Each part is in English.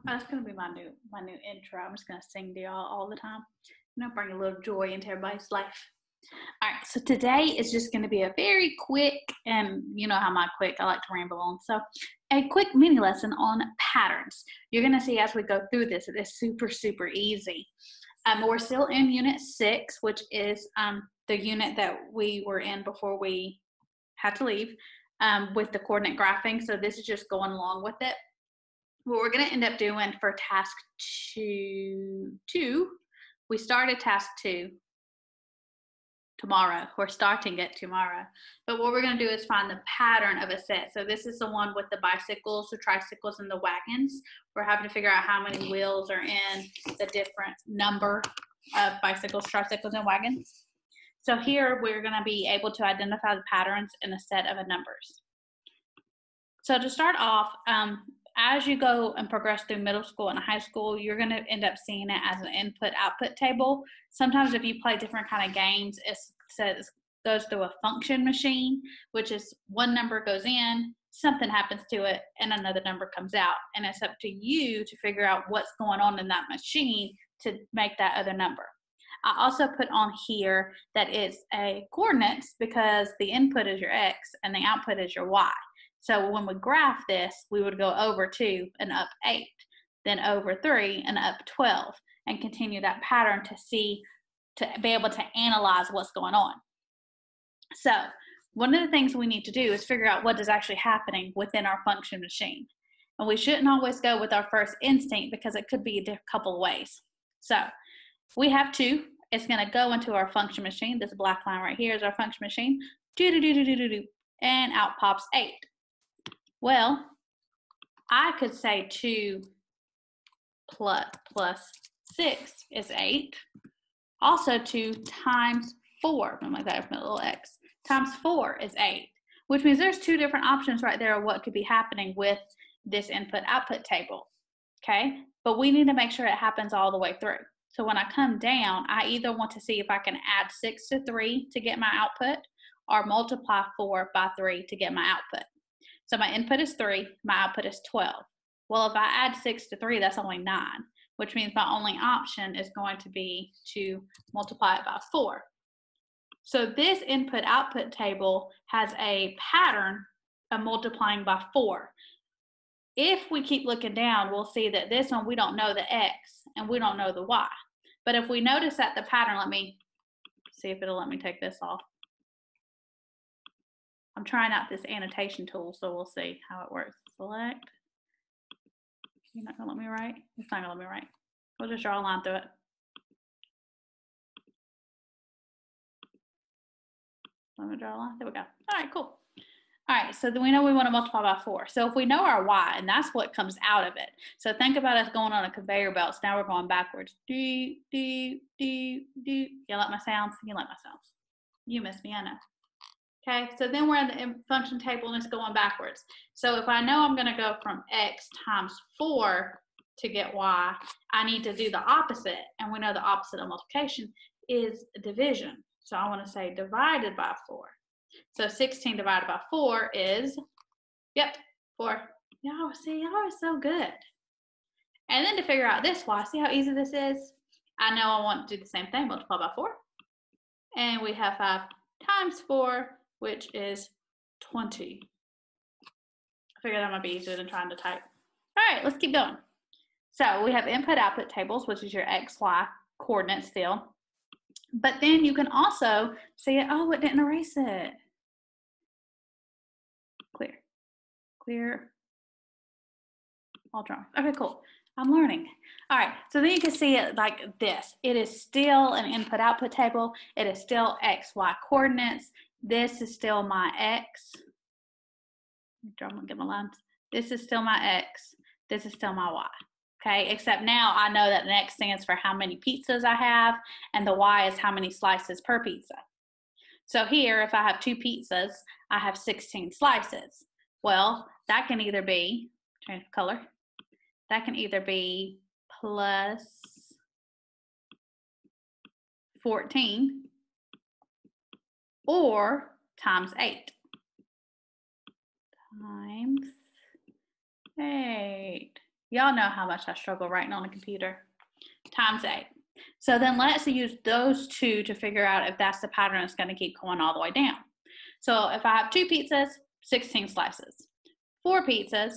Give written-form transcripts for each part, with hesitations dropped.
That's gonna be my new intro. I'm just gonna sing to y'all all the time. Bring a little joy into everybody's life. All right, so today is just going to be a very quick, and you know how my quick, I like to ramble on. So, a quick mini lesson on patterns. You're going to see as we go through this, it is super, super easy. We're still in Unit 6, which is the unit that we were in before we had to leave with the coordinate graphing. So, this is just going along with it. What we're going to end up doing for task two, we started task 2 tomorrow. We're starting it tomorrow. But what we're going to do is find the pattern of a set. So this is the one with the bicycles, the tricycles, and the wagons. We're having to figure out how many wheels are in the different number of bicycles, tricycles, and wagons. So here we're going to be able to identify the patterns in a set of numbers. So to start off, as you go and progress through middle school and high school, you're going to end up seeing it as an input-output table. Sometimes if you play different kind of games, it says goes through a function machine, which is one number goes in, something happens to it, and another number comes out. And it's up to you to figure out what's going on in that machine to make that other number. I also put on here that it's a coordinates because the input is your X and the output is your Y. So when we graph this, we would go over 2 and up 8, then over 3 and up 12, and continue that pattern to be able to analyze what's going on. So one of the things we need to do is figure out what is actually happening within our function machine. And we shouldn't always go with our first instinct because it could be a couple of ways. So we have 2. It's going to go into our function machine. This black line right here is our function machine. And out pops 8. Well, I could say 2 plus 6 is 8. Also 2 times 4, I'm like that with my little x, times 4 is 8, which means there's 2 different options right there of what could be happening with this input-output table, okay? But we need to make sure it happens all the way through. So when I come down, I either want to see if I can add 6 to 3 to get my output or multiply 4 by 3 to get my output. So my input is 3, my output is 12. Well, if I add 6 to 3, that's only 9, which means my only option is going to be to multiply it by 4. So this input-output table has a pattern of multiplying by 4. If we keep looking down, we'll see that this one, we don't know the X and we don't know the Y. But if we notice that the pattern, let me see if it'll let me take this off. I'm trying out this annotation tool, so we'll see how it works. Select. You're not going to let me write? It's not going to let me write. We'll just draw a line through it. Let me draw a line. There we go. All right, cool. All right, so then we know we want to multiply by 4. So if we know our Y, and that's what comes out of it. So think about us going on a conveyor belt. So now we're going backwards. Do, do, do, do. You like my sounds? You like my sounds. You miss me, I know. Okay, so then we're in the function table and it's going backwards. So if I know I'm going to go from X times 4 to get Y, I need to do the opposite. And we know the opposite of multiplication is division. So I want to say divided by 4. So 16 divided by 4 is, 4. Y'all see, y'all are so good. And then to figure out this Y, see how easy this is? I know I want to do the same thing, multiply by 4. And we have 5 times 4, which is 20. I figured that might be easier than trying to type. All right, let's keep going. So we have input-output tables, which is your X, Y coordinates still. But then you can also see it, oh, it didn't erase it. Clear. All drawn. Okay, cool. I'm learning. All right, so then you can see it like this. It is still an input-output table. It is still X, Y coordinates. This is still my X. Get my lines. This is still my X. This is still my Y. Okay, except now I know that the X stands for how many pizzas I have, and the Y is how many slices per pizza. So here, if I have 2 pizzas, I have 16 slices. Well, that can either be, change color, that can either be plus 14 or times 8. Times 8. Y'all know how much I struggle writing on a computer. Times 8. So then let's use those two to figure out if that's the pattern that's going to keep going all the way down. So if I have 2 pizzas, 16 slices. 4 pizzas,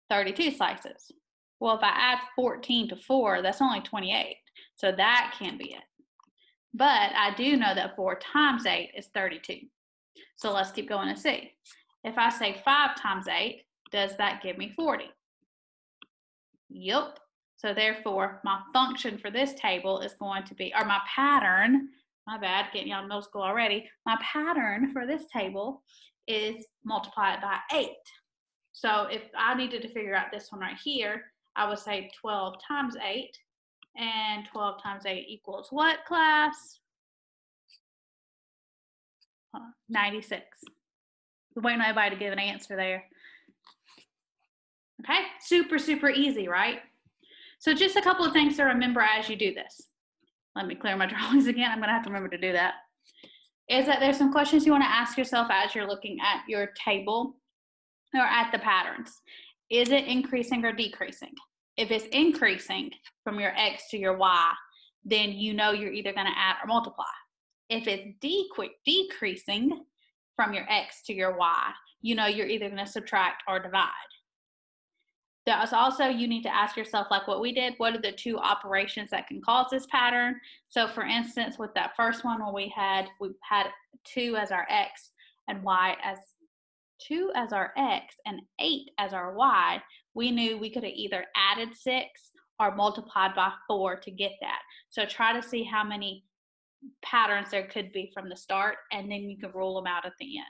32 slices. Well, if I add 14 to 4, that's only 28. So that can't be it. But I do know that 4 times 8 is 32. So let's keep going and see. If I say 5 times 8, does that give me 40? Yep. So therefore, my function for this table is going to be, or my pattern, my bad, getting y'all in middle school already, my pattern for this table is multiplied by 8. So if I needed to figure out this one right here, I would say 12 times 8, and 12 times 8 equals what, class? 96. We're waiting on everybody to give an answer there. Okay, super, super easy, right? So just a couple of things to remember as you do this. Let me clear my drawings again. I'm going to have to remember to do that. Is that there's some questions you want to ask yourself as you're looking at your table or at the patterns. Is it increasing or decreasing? If it's increasing from your X to your Y, then you know you're either going to add or multiply. If it's decreasing from your X to your Y, you know you're either going to subtract or divide. There's also, you need to ask yourself, like what we did, what are the 2 operations that can cause this pattern? So for instance, with that first one where we had 2 as our X and Y as 2 as our X and 8 as our Y, we knew we could have either added 6 or multiplied by 4 to get that. So try to see how many patterns there could be from the start, and then you can rule them out at the end.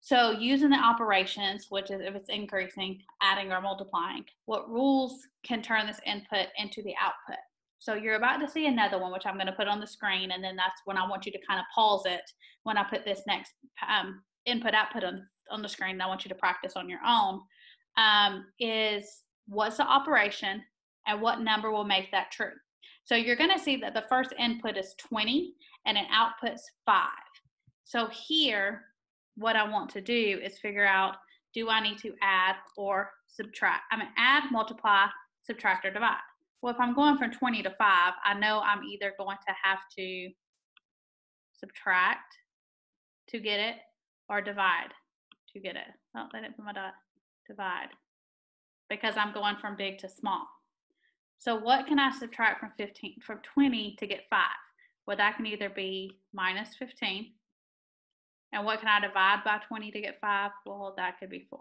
So using the operations, which is if it's increasing, adding, or multiplying, what rules can turn this input into the output? So you're about to see another one, which I'm going to put on the screen, and then that's when I want you to kind of pause it when I put this next input output on the screen, and I want you to practice on your own, is what's the operation and what number will make that true. So you're going to see that the first input is 20 and it outputs 5. So here, what I want to do is figure out, do I need to add or subtract? I'm going to add, multiply, subtract, or divide. Well, if I'm going from 20 to 5, I know I'm either going to have to subtract to get it or divide to get it. Oh, I didn't put my dot. Divide. Because I'm going from big to small. So what can I subtract from 20 to get 5? Well, that can either be minus 15. And what can I divide by 20 to get 5? Well, that could be 4.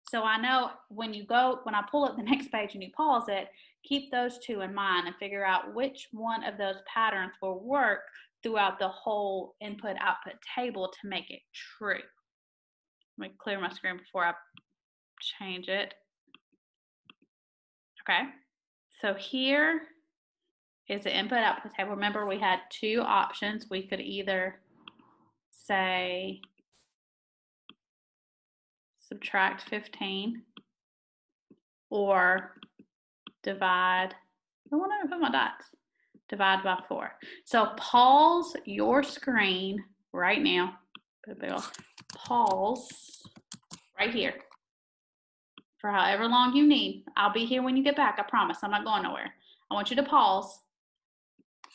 So I know when I pull up the next page and you pause it, keep those 2 in mind and figure out which one of those patterns will work throughout the whole input-output table to make it true. Let me clear my screen before I change it. Okay, so here is the input-output table. Remember, we had 2 options. We could either say subtract 15 or divide, I want to put my dots, divide by 4. So pause your screen right now, pause right here for however long you need. I'll be here when you get back, I promise, I'm not going nowhere. I want you to pause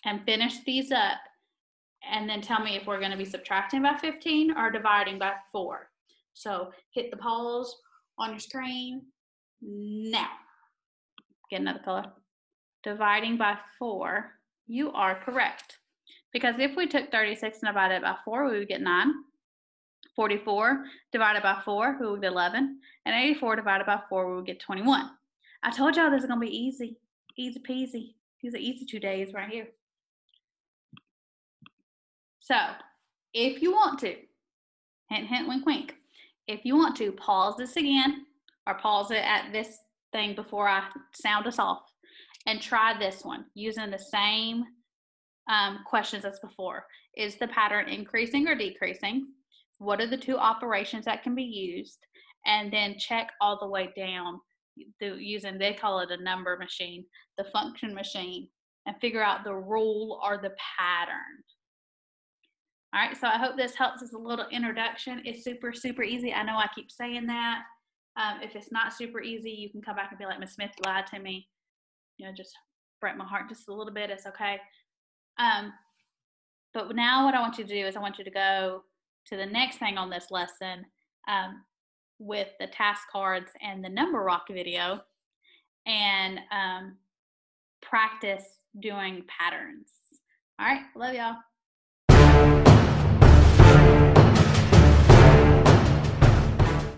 and finish these up, and then tell me if we're going to be subtracting by 15 or dividing by 4. So hit the pause on your screen now. Get another color. Dividing by 4, you are correct. Because if we took 36 and divided it by 4, we would get 9. 44 divided by 4, we would get 11. And 84 divided by 4, we would get 21. I told y'all this is going to be easy. Easy peasy. These are easy 2 days right here. So, if you want to, hint, hint, wink, wink, if you want to, pause this again, or pause it at this thing before I sound us off, and try this one using the same questions as before. Is the pattern increasing or decreasing? What are the 2 operations that can be used? And then check all the way down using, they call it a number machine, the function machine, and figure out the rule or the pattern. All right, so I hope this helps as a little introduction. It's super, super easy. I know I keep saying that, If it's not super easy, you can come back and be like, Miss Smith, you lied to me. You know, just break my heart just a little bit. It's okay. But now what I want you to do is I want you to go to the next thing on this lesson with the task cards and the number rock video, and practice doing patterns. All right, love y'all.